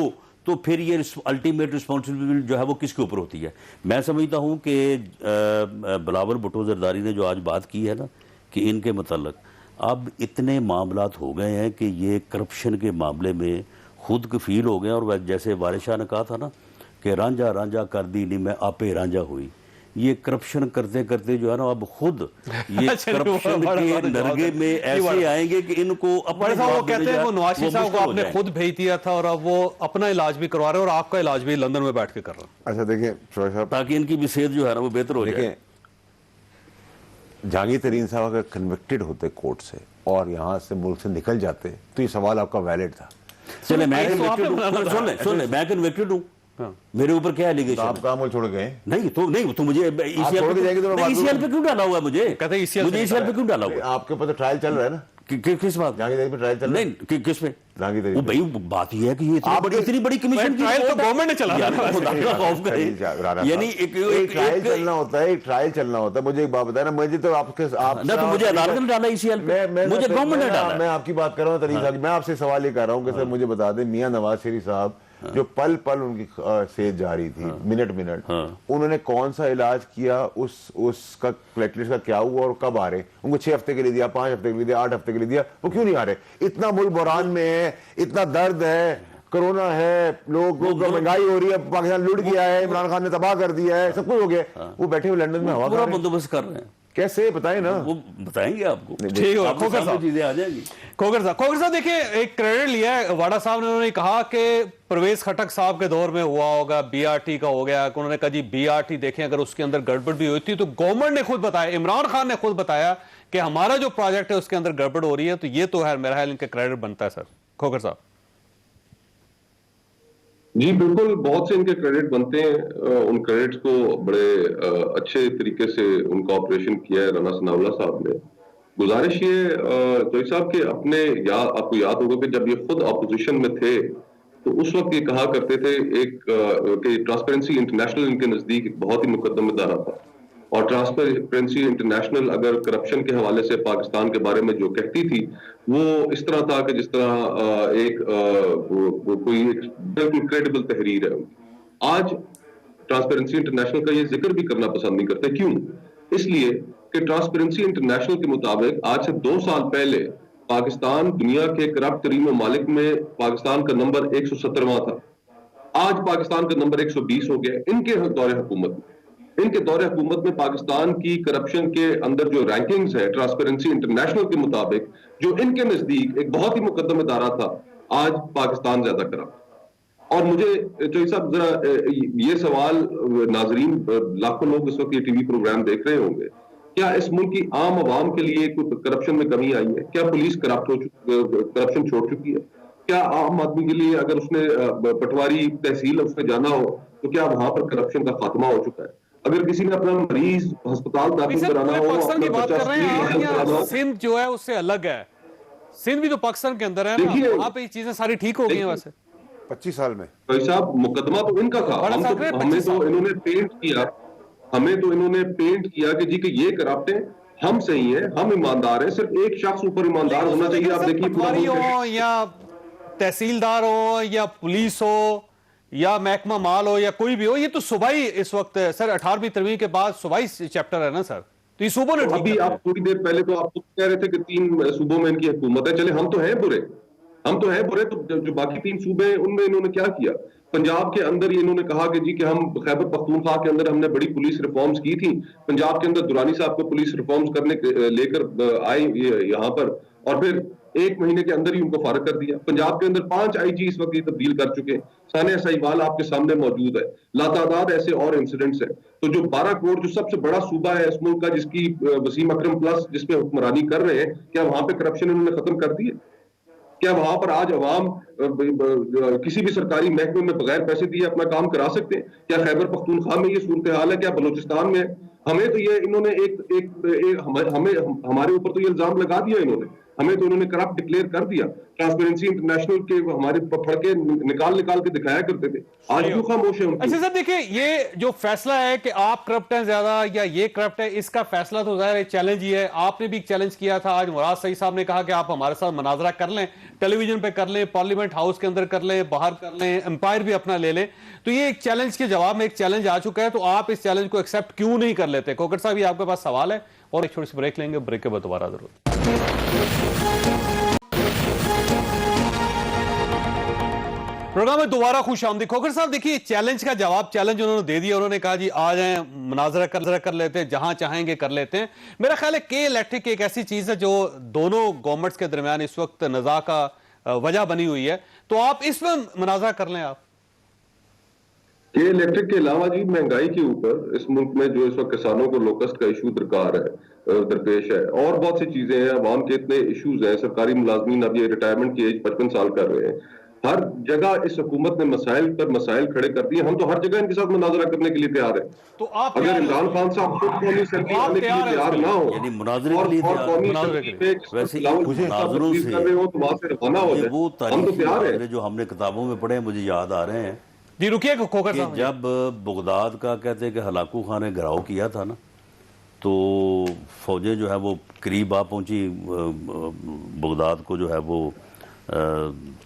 Speaker 5: तो फिर ये अल्टीमेट रिस्पॉन्सिबिलिटी जो है वो किसके ऊपर होती है? मैं समझता हूं कि बिलावल भुट्टो जरदारी ने जो आज बात की है ना कि इनके मतलब अब इतने मामलात हो गए हैं कि ये करप्शन के मामले में खुद कफील हो गए, और जैसे वारिस शाह ने कहा था ना कि रांझा रांझा कर दी नहीं मैं आपे रांझा हुई, ये करप्शन करते करते जो है ना अब खुद ये करप्शन के नरगे में ऐसे आएंगे कि इनको अपने
Speaker 1: वो कहते हैं वो नवाज शरीफ साहब को आपने खुद भेज दिया था और अब वो अपना इलाज भी करवा रहे हैं और आपका इलाज भी लंदन में बैठ के कर रहे हैं।
Speaker 4: अच्छा देखिए शोएब साहब,
Speaker 5: ताकि इनकी भी सेहत जो है ना वो बेहतर हो जाए।
Speaker 4: जहांगीर तरीन साहब अगर कन्विक्टेड होते कोर्ट से और यहाँ से मुल्क से निकल जाते तो ये सवाल आपका वैलिड था।
Speaker 5: चले मैं सुन ले मैं कन्विक्टेड हूँ, मेरे ऊपर क्या एलिगेशन?
Speaker 4: आप काम वो छोड़ गए?
Speaker 5: नहीं तो मुझे ECL पे क्यों डाला हुआ है? मुझे ECL पे क्यों डाला हुआ है?
Speaker 4: आपके ऊपर तो ट्रायल चल रहा है ना।
Speaker 5: किस बात?
Speaker 4: जहांगीर पे ट्रायल चल रहा है?
Speaker 5: नहीं किस पे?
Speaker 4: जहांगीर
Speaker 5: भाई बात ये है कि ये इतनी बड़ी कमीशन की
Speaker 1: ट्रायल तो गवर्नमेंट ने चला
Speaker 4: यानी एक ट्रायल चलना होता है, एक ट्रायल चलना होता है। मुझे एक बात बताया ना, मुझे तो
Speaker 5: तो मुझे अदालत ने डाला ECL पे, मुझे गवर्नमेंट ने डाला।
Speaker 4: मैं आपकी बात कर रहा हूँ तरीन साहब, मैं आपसे सवाल ये कर रहा हूँ कि सर मुझे बता दें मियां नवाज शरीफ साहब जो पल पल उनकी सेहत जा रही थी, मिनट उन्होंने कौन सा इलाज किया, उसका प्लेटलेट्स का क्या हुआ और कब आ रहे? उनको 6 हफ्ते के लिए दिया, 5 हफ्ते के लिए दिया, 8 हफ्ते के लिए दिया, वो क्यों नहीं आ रहे? इतना मुल्क बुरान में है, इतना दर्द है, कोरोना है, लोगों को महंगाई हो रही है, पाकिस्तान लुट गया है, इमरान खान ने तबाह कर दिया है, सब कुछ हो गया, वो बैठे हुए लंदन में हवा
Speaker 5: पूरा बंदोबस्त कर रहे हैं।
Speaker 4: कैसे बताएं ना,
Speaker 5: वो बताएंगे आपको,
Speaker 1: ठीक है। खोखर साहब
Speaker 5: चीजें आ जाएंगी।
Speaker 1: खोखर साहब देखिए एक क्रेडिट लिया है वाडा साहब ने, उन्होंने कहा कि परवेज खटक साहब के दौर में हुआ होगा, BRT का हो गया, उन्होंने कहा जी BRT देखें अगर उसके अंदर गड़बड़ भी हुई थी तो गवर्नमेंट ने खुद बताया, इमरान खान ने खुद बताया कि हमारा जो प्रोजेक्ट है उसके अंदर गड़बड़ हो रही है, तो ये तो है मेरा ख्याल इनका क्रेडिट बनता है। सर खोखर साहब
Speaker 6: जी बिल्कुल, बहुत से इनके क्रेडिट बनते हैं। उन क्रेडिट्स को बड़े अच्छे तरीके से उनका ऑपरेशन किया है राना सनाउल्लाह साहब ने। गुजारिश ये जोई साहब के अपने आपको याद होगा कि जब ये खुद अपोजिशन में थे तो उस वक्त ये कहा करते थे कि ट्रांसपेरेंसी इंटरनेशनल इनके नजदीक एक बहुत ही मुकद्दम इदारा था, और ट्रांसपेरेंसी इंटरनेशनल अगर करप्शन के हवाले से पाकिस्तान के बारे में जो कहती थी वो इस तरह था कि जिस तरह कोई बिल्कुल क्रेडिबल तहरीर है। आज ट्रांसपेरेंसी इंटरनेशनल का ये जिक्र भी करना पसंद नहीं करते। क्यों? इसलिए कि ट्रांसपेरेंसी इंटरनेशनल के मुताबिक आज से 2 साल पहले पाकिस्तान दुनिया के करप्ट तरीन ममालिक में पाकिस्तान का नंबर 117वां था। आज पाकिस्तान का नंबर 120 हो गया। इनके दौरे हुकूमत में पाकिस्तान की करप्शन के अंदर जो रैंकिंग्स है ट्रांसपेरेंसी इंटरनेशनल के मुताबिक, जो इनके नजदीक एक बहुत ही मुकद्दम इदारा था, आज पाकिस्तान ज्यादा करप्ट। और मुझे चौधरी साहब जरा ये सवाल, नाजरीन लाखों लोग इस वक्त ये टीवी प्रोग्राम देख रहे होंगे, क्या इस मुल्क की आम आवाम के लिए कोई करप्शन में कमी आई है? क्या पुलिस करप्शन छोड़ चुकी है? क्या आम आदमी के लिए अगर उसने पटवारी तहसील उसने जाना हो तो क्या वहां पर करप्शन का खात्मा हो चुका है? अगर किसी ने अपना मरीज अस्पताल दाखिल कराना हो,
Speaker 1: पाकिस्तान की
Speaker 6: अपना
Speaker 1: बात
Speaker 6: बच्चा
Speaker 1: कर रहे हैं
Speaker 6: स्कूल
Speaker 1: आप,
Speaker 6: दाखिल कराना
Speaker 1: या
Speaker 6: हो,
Speaker 1: सिंध जो है उससे अलग है? सिंध भी तो पाकिस्तान के अंदर है ना,
Speaker 6: देखिए,
Speaker 1: वहां पे ये चीजें सारी ठीक हो गई हैं वैसे।
Speaker 4: 25 साल में
Speaker 6: भाई साहब मुकदमा तो इनका था, हमें तो इन्होंने पेंट किया कि जी कि ये करप्ट है, हम सही हैं, हम ईमानदार हैं। सिर्फ एक शख्स ऊपर ईमानदार होना चाहिए। आप देखिए
Speaker 1: पटवारी हो या तहसीलदार हो या पुलिस हो या महकमा माल हो या कोई भी हो, ये तो सूबाई इस वक्त सर 18वीं तरमीम के बाद सूबाई चैप्टर है ना सर, तो ये सूबों ने
Speaker 6: अभी आप थोड़ी देर पहले तो आप कह रहे थे कि 3 सूबों में इनकी हुकूमत है। चले हम तो हैं बुरे, तो जो बाकी 3 सूबे हैं उनमें इन्होंने क्या किया? पंजाब के अंदर ये इन्होंने कहा कि जी कि हम खैबर पख्तूनख्वा के अंदर हमने बड़ी पुलिस रिफॉर्म्स की थी। पंजाब के अंदर दुरानी साहब को पुलिस रिफॉर्म्स करने लेकर आए यहाँ पर, और फिर 1 महीने के अंदर ही उनको फारग कर दिया। पंजाब के अंदर 5 IG इस वक्त तब्दील कर चुके। सानिया साहिवाल आपके सामने मौजूद है। लातादाद ऐसे और इंसिडेंट्स हैं। तो जो 12 करोड़ जो सबसे बड़ा सूबा है इस मुल्क का, जिसकी वसीम अकरम प्लस जिसपे हुक्मरानी कर रहे हैं, क्या वहां पे करप्शन इन्होंने खत्म कर दी है? क्या वहां पर आज अवाम किसी भी सरकारी महकमे में बगैर पैसे दिए अपना काम करा सकते हैं? क्या खैबर पख्तूनख्वा में ये सूरत हाल है? क्या बलूचिस्तान में है? हमें तो ये इन्होंने हमारे ऊपर तो ये इल्जाम लगा दिया इन्होंने, हमें तो इन्होंने करप्ट डिक्लेयर कर दिया। ट्रांसपेरेंसी इंटरनेशनल के हमारे फड़के निकाल के दिखाया करते थे, आज क्यों खामोश है?
Speaker 1: अच्छा सर देखिए, ये जो फैसला है कि आप करप्ट हैं ज्यादा या ये करप्ट है, इसका फैसला तो जाहिर है चैलेंज ही है। आपने भी चैलेंज किया था, आज मुराद सईद साहब ने कहा कि आप हमारे साथ मनाजरा कर लें, टेलीविजन पे कर लें, पार्लियामेंट हाउस के अंदर कर लें, बाहर कर लें, एम्पायर भी अपना ले लें। तो ये एक चैलेंज के जवाब में एक चैलेंज आ चुका है, तो आप इस चैलेंज को एक्सेप्ट क्यों नहीं कर लेते? कोकर साहब, ये आपके पास सवाल है, और एक छोटी सी ब्रेक लेंगे, ब्रेक के बाद दोबारा जरूर प्रोग्राम में दोबारा खुश आमदीद। खोखर साहब देखिए, चैलेंज का जवाब चैलेंज उन्होंने दे दिया। उन्होंने कहा जी आ जाएं, मुनाजरा कर लेते हैं, जहां चाहेंगे कर लेते हैं। मेरा ख्याल है के इलेक्ट्रिक एक ऐसी चीज है जो दोनों गवर्नमेंट्स के दरमियान इस वक्त नज़ा का वजह बनी हुई है, तो आप इसमें मुनाजरा कर लें। आप
Speaker 6: के इलेक्ट्रिक के अलावा जी महंगाई के ऊपर इस मुल्क में जो इस वक्त किसानों को लोकस्ट का इशू दरपेश है, और बहुत सी चीजें हैं, अवाम के इतने इश्यूज हैं। सरकारी मुलाजमीन अब ये रिटायरमेंट की एज 55 साल कर रहे हैं। हर जगह इस हुकूमत ने मसाइल पर मसाइल खड़े कर दिए। हम तो हर जगह इनके साथ मुनाजरा करने के लिए तैयार हैं।
Speaker 1: तो आप
Speaker 6: अगर इमरान खान साहब खुद कौमी असेंबली आने के लिए तैयार ना हो,
Speaker 5: यानी मुनाजरे के लिए वैसे मुनाजरों से
Speaker 6: कर रहे हो तो वहां से रवाना हो जाए,
Speaker 5: वो
Speaker 6: हम तो तैयार हैं।
Speaker 5: जो हमने किताबों में पढ़े हैं मुझे याद आ रहे हैं
Speaker 1: जी। रुकिए खोखर साहब,
Speaker 5: जब बगदाद का कहते हैं कि हलाकू खान ने घिराव किया था ना, तो फौजें जो है वो करीब आ पहुंची बगदाद को जो है वो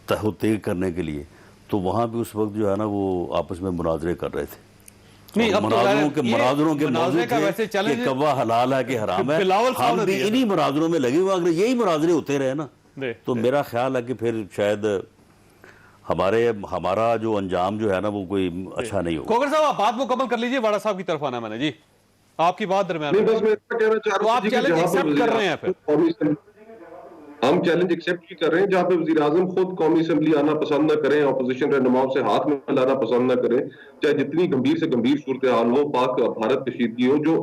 Speaker 5: तहते करने के लिए, तो वहां भी उस वक्त जो है ना वो आपस में मुनाजरे कर रहे थे।
Speaker 1: नहीं, अब
Speaker 5: मुनाजरों के मौजूद
Speaker 1: का वैसे
Speaker 5: थे
Speaker 1: चैलेंज
Speaker 5: कि कब्वा हलाल है कि हराम है। हम भी इन्हीं मुनाजरों में लगे हुए, अगर यही मुनाजरे होते रहे ना तो मेरा ख्याल है कि फिर शायद हमारा जो अंजाम जो है ना वो कोई अच्छा नहीं होगा।
Speaker 1: खोखर साहब, आप बात मुकम्मल कर लीजिए, वाड़ा साहब की तरफ आना मैंने जी, आपकी बात दरमियान
Speaker 6: नहीं, बस मैं कहना चाह
Speaker 1: तो
Speaker 6: रहा
Speaker 1: आप चैलेंज एक्सेप्ट कर रहे हैं? फिर
Speaker 6: हम चैलेंज एक्सेप्ट भी कर रहे हैं, जहां पे वज़ीर आज़म खुद कौमी असेंबली आना पसंद न करें, ऑपोजिशन रहनुमाओं से हाथ में लाना पसंद न करें, चाहे जितनी गंभीर से गंभीर सूरत हाल हो, पाक भारत कशीदगी हो, जो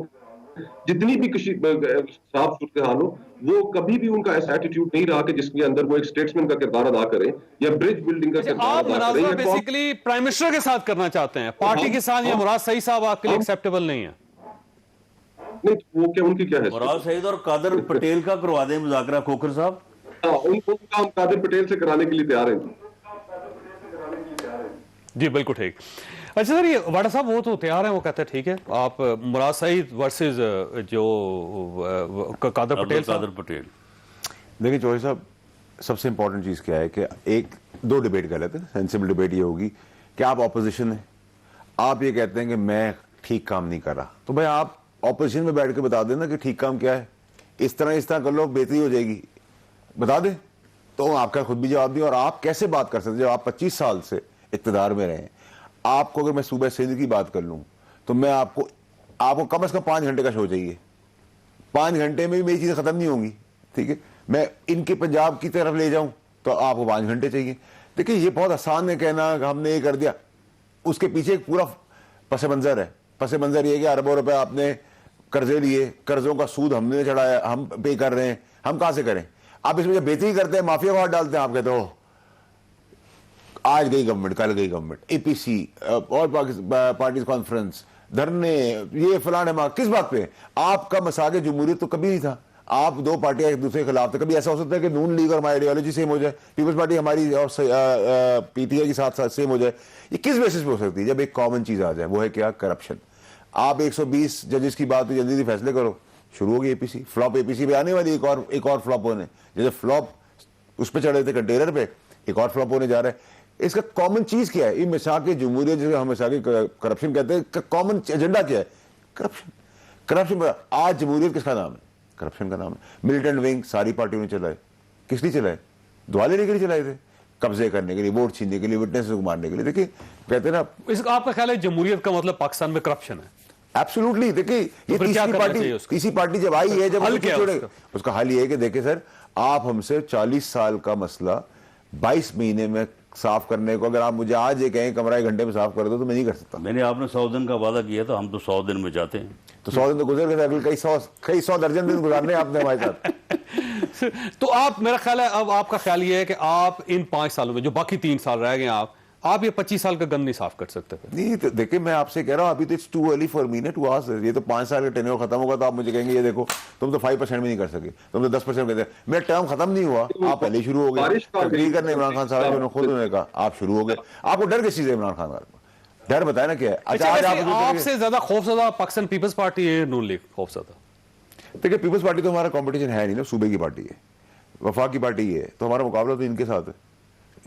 Speaker 6: जितनी भी साफ सूरत हाल हो, वो कभी भी उनका ऐसा एटीट्यूड नहीं रहा कि जिसके अंदर वो एक स्टेट्समैन का किरदार अदा करें या ब्रिज बिल्डिंग का किरदार
Speaker 1: आप
Speaker 6: अदा
Speaker 1: मुनाजरा
Speaker 6: करें।
Speaker 1: बेसिकली प्राइम मिनिस्टर के साथ करना चाहते हैं, पार्टी के साथ, या मुराद सईद साहब आपके लिए एक्सेप्टेबल नहीं है?
Speaker 6: नहीं, वो क्या उनकी क्या है?
Speaker 5: मुराद सईद और कादर पटेल का करवा दें मुज़ाकरा खोखर साहब।
Speaker 6: उनको हम कादिर पटेल से कराने के लिए तैयार हैं।
Speaker 1: जी बिल्कुल ठीक। अच्छा सर, ये वाडा साहब वो तो तैयार हैं, वो कहते हैं ठीक है आप मुराद सईद वर्सेस जो कादर पटेल साहब।
Speaker 5: कादर पटेल।
Speaker 4: देखिए चौधरी साहब, सबसे इंपॉर्टेंट चीज़ क्या है कि एक दो डिबेट गलत है। सेंसिबल डिबेट ये होगी कि आप ऑपोजिशन है, आप ये कहते हैं कि मैं ठीक काम नहीं कर रहा, तो भाई आप ऑपोजिशन में बैठ के बता देना कि ठीक काम क्या है। इस तरह कर लो, बेहतरी हो जाएगी, बता दें तो आपका खुद भी जवाब दिया। और आप कैसे बात कर सकते हैं जब आप 25 साल से इक़्तिदार में रहे। आपको अगर मैं सूबे सिंध की बात कर लूँ तो मैं आपको कम से कम 5 घंटे का शो चाहिए। 5 घंटे में भी मेरी चीज़ें ख़त्म नहीं होंगी, ठीक है। मैं इनके पंजाब की तरफ ले जाऊं तो आपको 5 घंटे चाहिए। देखिए ये बहुत आसान है कहना हमने ये कर दिया, उसके पीछे एक पूरा पस मंज़र है। पस मंज़र ये कि अरबों रुपए आपने कर्जे लिए, कर्जों का सूद हमने चढ़ाया, हम पे कर रहे हैं, हम कहाँ से करें। आप इसमें जब बेहतरी करते हैं, माफिया को हाथ डालते हैं, आप कहते हो आज गई गवर्नमेंट, कल गई गवर्नमेंट, एपीसी और पार्टीज कॉन्फ्रेंस, धरने, ये फलाने माँ, किस बात पे। आपका मसाके जमहूरियत तो कभी नहीं था। आप दो पार्टियां एक दूसरे के खिलाफ थे। कभी ऐसा हो सकता है कि नून लीग और हमारी आइडियोलॉजी सेम हो जाए, पीपल्स पार्टी हमारी और पीटीआई के साथ साथ सेम हो जाए। ये किस बेसिस पे हो सकती है जब एक कॉमन चीज आ जाए, वो है क्या, करप्शन। आप 120 जजेस की बात जल्दी जल्दी फैसले करो, शुरू होगी एपीसी फ्लॉप। एपीसी पे आने वाली एक और फ्लॉप होने, जैसे फ्लॉप उस पर चढ़े थे कंटेनर पे, एक और फ्लॉप होने जा रहा है। इसका कॉमन चीज क्या है, ये मिसाके जमहूरियत जिसे हम मिसाके करप्शन कहते हैं, कॉमन एजेंडा क्या है, करप्शन। करप्शन आज जमहूरियत किसका नाम है, करप्शन का नाम है। मिलिटेंट विंग सारी पार्टियों ने चलाए, किस लिए चलाए, दुआ लेने के लिए चलाए थे, कब्जे करने के लिए, वोट छीनने के लिए, विटनेस को मारने के लिए। देखिए कहते हैं ना,
Speaker 1: इसका आपका ख्याल है जमहूरियत का मतलब पाकिस्तान में करप्शन है?
Speaker 4: एब्सोल्युटली। देखिए ये तीसरी पार्टी जब आई है, जब उसका हल ये है कि देखिए सर, आप हमसे 40 साल का मसला 22 महीने में साफ करने को, अगर आप मुझे आज ये कहें कमरा 1 घंटे में साफ कर दो तो मैं नहीं कर सकता।
Speaker 5: मैंने आपने 100 दिन का वादा किया था, हम तो 100 दिन में जाते हैं।
Speaker 4: तो 100 दिन तो गुजर गए, कई सौ दर्जन दिन गुजारने आपने हमारे साथ।
Speaker 1: तो आप, मेरा ख्याल है अब आपका ख्याल ये है कि आप इन 5 सालों में जो बाकी 3 साल रह गए आप ये 25 साल का गन नहीं साफ कर सकते फिर?
Speaker 4: नहीं तो देखिए मैं आपसे कह रहा हूं, अभी तो it's too early for me to ask. ये तो 5 साल का टेन्योर खत्म होगा तो आप मुझे कहेंगे ये देखो तुम तो 5% भी नहीं कर सके, तुम तो 10% कहते। मेरा टर्म खत्म नहीं हुआ, आप पहले शुरू हो गए तकरीर करने। इमरान खान साहब ने खुद उन्होंने कहा आप शुरू हो गए। आपको डर किस चीज है इमरान खान का, डर बताया ना क्या है। अच्छा आज
Speaker 1: आपसे ज्यादा खौफजदा पाकिस्तान पीपल्स पार्टी है, नून लीग खौफजदा?
Speaker 4: देखिए पीपल्स पार्टी तो हमारा कंपटीशन है नहीं ना, सूबे की पार्टी है, वफाक की पार्टी है, तो हमारा मुकाबला तो इनके साथ है।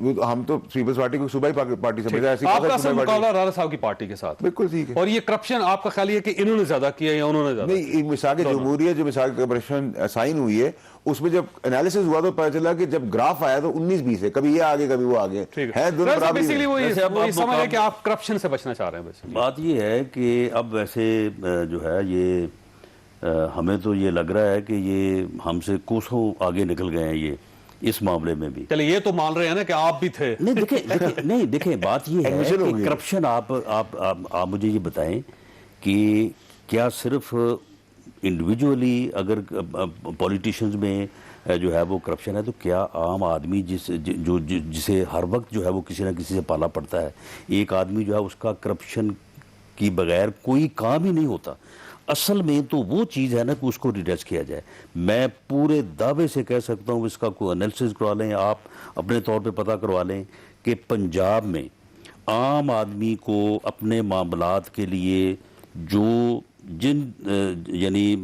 Speaker 4: हम तो पीपल्स पार्टी को सूबाई पार्टी से
Speaker 1: आपका असल मुकाबला राणा साहब की पार्टी के साथ।
Speaker 4: बिल्कुल ठीक है।
Speaker 1: और ये करप्शन आपका ख्याल है कि इन्होंने ज्यादा किया या उन्होंने ज्यादा?
Speaker 4: नहीं, मिसाक जमहूरियत जो मिसाक करप्शन साइन हुई है, उसमें जब एनालिसिस हुआ तो पता चला कि जब ग्राफ आया तो 19-20 है, कभी ये आगे कभी वो आगे है, दोनों बराबर।
Speaker 1: बेसिकली वो ये समझ है कि आप करप्शन से बचना चाह रहे हैं।
Speaker 5: बात ये है कि अब वैसे जो है ये हमें तो ये लग रहा है कि ये हमसे कोसों आगे निकल गए हैं ये इस मामले में भी।
Speaker 1: चलिए ये तो मान रहे हैं ना कि आप भी थे।
Speaker 5: नहीं देखिए बात ये है कि करप्शन आप मुझे ये बताएं कि क्या सिर्फ इंडिविजुअली अगर पॉलिटिशियंस में जो है वो करप्शन है, तो क्या आम आदमी जिसे हर वक्त जो है वो किसी ना किसी से पाला पड़ता है, एक आदमी जो है उसका करप्शन की बगैर कोई काम ही नहीं होता। असल में तो वो चीज़ है ना कि उसको रिडस किया जाए। मैं पूरे दावे से कह सकता हूँ, इसका कोई एनालिसिस करवा लें, आप अपने तौर पे पता करवा लें कि पंजाब में आम आदमी को अपने मामलात के लिए यानी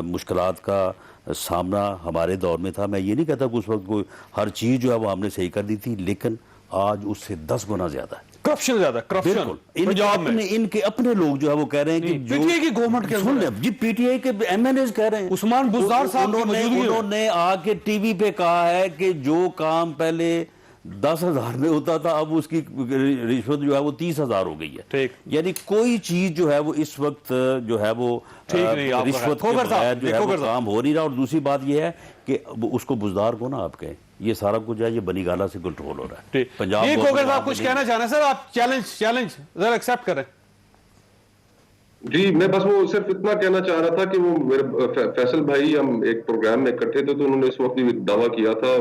Speaker 5: मुश्किलात का सामना हमारे दौर में था। मैं ये नहीं कहता कि उस वक्त कोई हर चीज़ जो है वो हमने सही कर दी थी, लेकिन आज उससे 10 गुना ज़्यादा है
Speaker 1: करप्शन, ज्यादा करप्शन पंजाब में।
Speaker 5: इनके अपने लोग जो है वो कह रहे हैं कि
Speaker 1: पीटीआई की गवर्नमेंट के
Speaker 5: सुन ले जी, पीटीआई के एमएनएज कह रहे हैं,
Speaker 1: उस्मान बुज़दार साहब
Speaker 5: उन्होंने आके टीवी पे कहा है कि जो काम पहले 10,000 में होता था अब उसकी रिश्वत जो है वो 30,000 हो गई है। यानी कोई चीज जो है वो इस वक्त जो है वो रिश्वत के बगैर जो है वो काम हो नहीं रहा। और दूसरी बात ये है कि उसको बुज़दार को ना आप कहें, ये सारा कुछ है ये बनीगाला से कंट्रोल हो रहा है पंजाब।
Speaker 1: ये कोगर साहब कुछ कहना चाह रहे हैं सर, आप चैलेंज जरा एक्सेप्ट करें।
Speaker 6: जी मैं बस वो सिर्फ इतना कहना चाह रहा था कि वो मेरे फैसल भाई, हम एक प्रोग्राम में इकट्ठे थे तो उन्होंने इस वक्त भी दावा किया था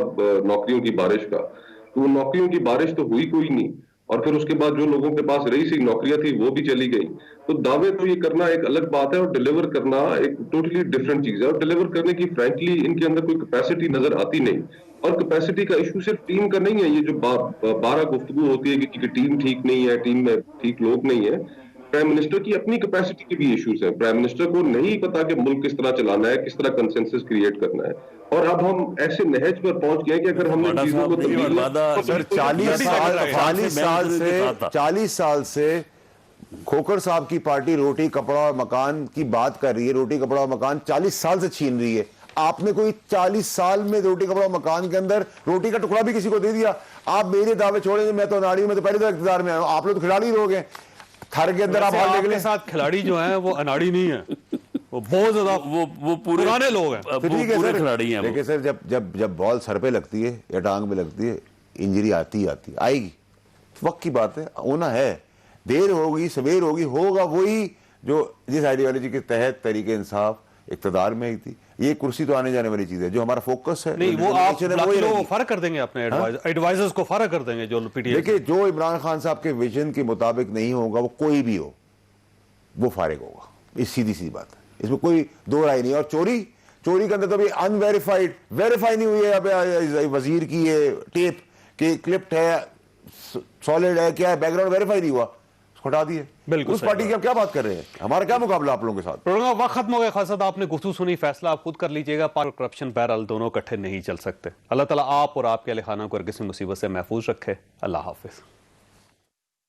Speaker 6: नौकरियों की बारिश का, तो वो नौकरियों की बारिश तो हुई कोई नहीं, और फिर उसके बाद जो लोगों के पास रही सी नौकरियां थी वो भी चली गई। तो दावे तो ये करना एक अलग बात है और डिलीवर करना एक टोटली डिफरेंट चीज है। और डिलीवर करने की फ्रैंकली इनके अंदर कोई कैपेसिटी नजर आती नहीं। और कैपेसिटी का इशू सिर्फ टीम का नहीं है। ये जो 12 गुफ्तगू होती है कि टीम ठीक नहीं है, टीम में ठीक लोग नहीं है, प्राइम मिनिस्टर की अपनी कैपेसिटी के भी इश्यूज हैं। प्राइम मिनिस्टर को नहीं पता कि मुल्क किस तरह चलाना है, किस तरह कंसेंसस क्रिएट करना है। और अब हम ऐसे नहज पर पहुंच गए कि अगर हमने चीजों को
Speaker 4: सर 40 साल से खोखर साहब की पार्टी रोटी कपड़ा और मकान की बात कर रही है, रोटी कपड़ा और मकान 40 साल से छीन रही है। आपने कोई 40 साल में रोटी कपड़ा और मकान के अंदर रोटी का टुकड़ा भी किसी को दे दिया? आप मेरे दावे छोड़ेंगे, मैं तो अनाड़ी, मैं तो पहले तो इक़्तिदार में आया हूं, आप लोग तो खिलाड़ी लोग हैं। थर के अंदर आप हाल
Speaker 1: के साथ खिलाड़ी जो हैं वो अनाड़ी नहीं है, वो बहुत ज्यादा
Speaker 5: वो पूरे
Speaker 1: पुराने लोग हैं,
Speaker 4: ठीक है सर,
Speaker 5: खिलाड़ी हैं।
Speaker 4: देखिए सर, जब बॉल सर पे लगती है या टांग पे लगती है, इंजरी आती आएगी, वक्त की बात है, होना है, देर होगी सवेर होगी, होगा वही जो जिस आइडियोलॉजी के तहत तहरीक इंसाफ इक़्तिदार में आई थी। ये कुर्सी तो आने जाने वाली चीज है, जो हमारा फोकस है
Speaker 1: नहीं, वो आप फर्क कर देंगे अपने एडवाइजर्स को, फर्क कर देंगे जो पीटीआई।
Speaker 4: देखिए, जो इमरान खान साहब के विजन के मुताबिक नहीं होगा, वो कोई भी हो, वो फारिग होगा। इस सीधी सी बात है, इसमें कोई दो राय नहीं। और चोरी के अंदर तो अभी अनवेरीफाइड, वेरीफाई नहीं हुई है अब वजीर की ये टेप के क्लिप्ड है, सॉलिड है, क्या है, बैकग्राउंड वेरीफाई नहीं हुआ, हटा दिए।
Speaker 1: बिल्कुल
Speaker 4: उस पार्टी की आप क्या बात कर रहे हैं? हमारा क्या मुकाबला आप लोगों के साथ?
Speaker 1: प्रोग्राम वक्त खत्म हो गया। खासा आपने गुफ्तगू सुनी, फैसला आप खुद कर लीजिएगा। पावर करप्शन बहरहाल दोनों इकट्ठे नहीं चल सकते। अल्लाह ताला आप और आपके अहल खाना को हरगिज़ मुसीबत से महफूज रखे। अल्लाह हाफिज।